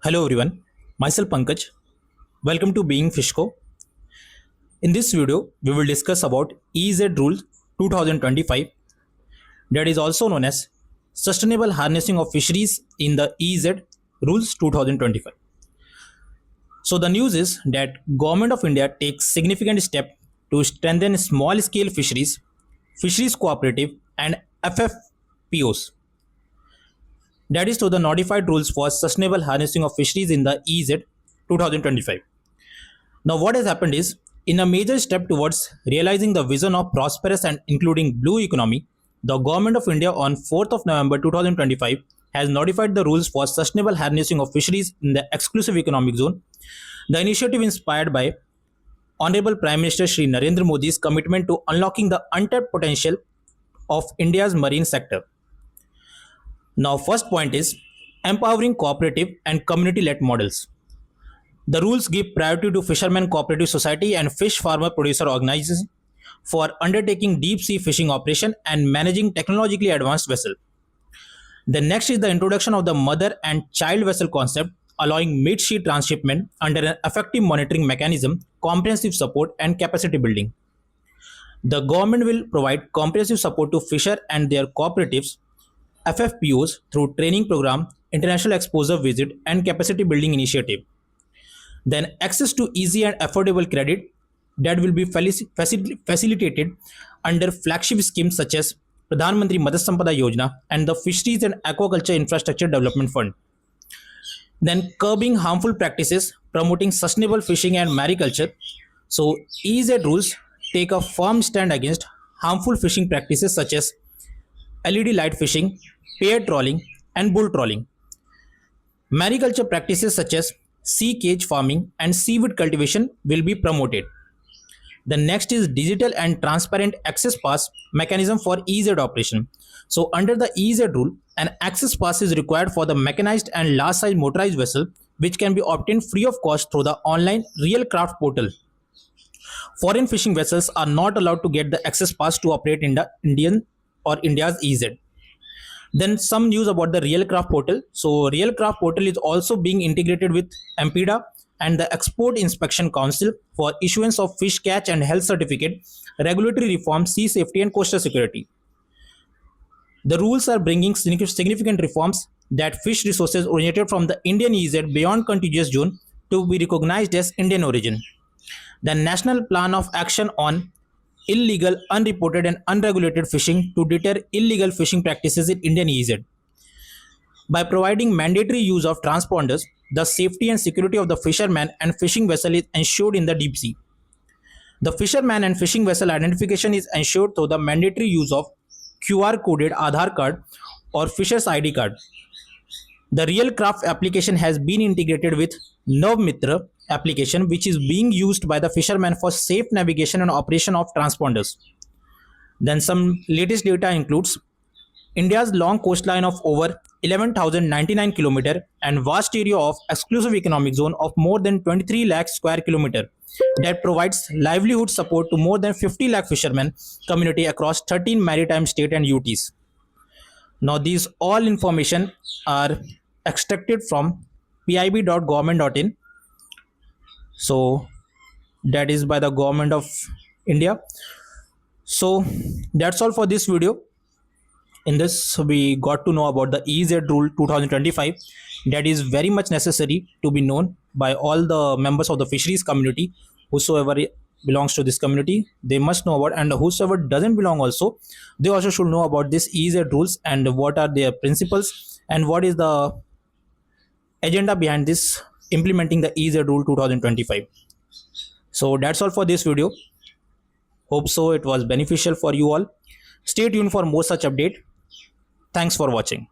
Hello everyone, myself Pankaj. Welcome to Being Fishco. In this video, we will discuss about EZ Rule 2025, that is also known as Sustainable Harnessing of Fisheries in the EZ Rules 2025. So the news is that Government of India takes significant step to strengthen small scale fisheries cooperative and FFPOs, that is to the notified rules for sustainable harnessing of fisheries in the EZ 2025. Now, what has happened is, in a major step towards realizing the vision of prosperous and including blue economy, the Government of India on 4th of November 2025 has notified the rules for sustainable harnessing of fisheries in the exclusive economic zone. The initiative inspired by Honorable Prime Minister Shri Narendra Modi's commitment to unlocking the untapped potential of India's marine sector. Now, first point is empowering cooperative and community-led models. The rules give priority to Fishermen Cooperative Society and Fish Farmer Producer Organizations for undertaking deep sea fishing operation and managing technologically advanced vessel. The next is the introduction of the mother and child vessel concept, allowing mid-sea transshipment under an effective monitoring mechanism, comprehensive support and capacity building. The government will provide comprehensive support to fisher and their cooperatives, FFPOs, through training program, international exposure visit and capacity building initiative. Then access to easy and affordable credit that will be facilitated under flagship schemes such as Pradhan Mantri Matsya Sampada Yojana and the Fisheries and Aquaculture Infrastructure Development Fund. Then curbing harmful practices, promoting sustainable fishing and mariculture. So EZ rules take a firm stand against harmful fishing practices such as LED light fishing, pair trawling and bull trawling. Mariculture practices such as sea cage farming and seaweed cultivation will be promoted. The next is digital and transparent access pass mechanism for EZ operation. So under the EZ rule, an access pass is required for the mechanized and large size motorized vessel, which can be obtained free of cost through the online Real Craft portal. Foreign fishing vessels are not allowed to get the access pass to operate in the Indian or India's EZ. Then some news about the Real Craft portal. So Real Craft portal is also being integrated with MPDA and the Export Inspection Council for issuance of fish catch and health certificate, regulatory reform, sea safety and coastal security. The rules are bringing significant reforms that fish resources originated from the Indian EZ beyond contiguous zone to be recognized as Indian origin. The National Plan of Action on illegal, unreported and unregulated fishing to deter illegal fishing practices in Indian EZ. By providing mandatory use of transponders, the safety and security of the fisherman and fishing vessel is ensured in the deep sea. The fisherman and fishing vessel identification is ensured through the mandatory use of QR coded Aadhaar card or fisher's ID card. The Real Craft application has been integrated with Navmitra application, which is being used by the fishermen for safe navigation and operation of transponders. Then some latest data includes India's long coastline of over 11,099 km and vast area of exclusive economic zone of more than 23 lakh square kilometer that provides livelihood support to more than 50 lakh fishermen community across 13 maritime state and UTs. Now these all information are extracted from pib.government.in. So that is by the Government of India. So that's all for this video. In this we got to know about the EZ rule 2025 that is very much necessary to be known by all the members of the fisheries community. Whosoever belongs to this community, they must know about, and whosoever doesn't belong also, they also should know about this EZ rules and what are their principles and what is the agenda behind this implementing the EZ rule 2025. So that's all for this video. Hope so it was beneficial for you all. Stay tuned for more such update. Thanks for watching.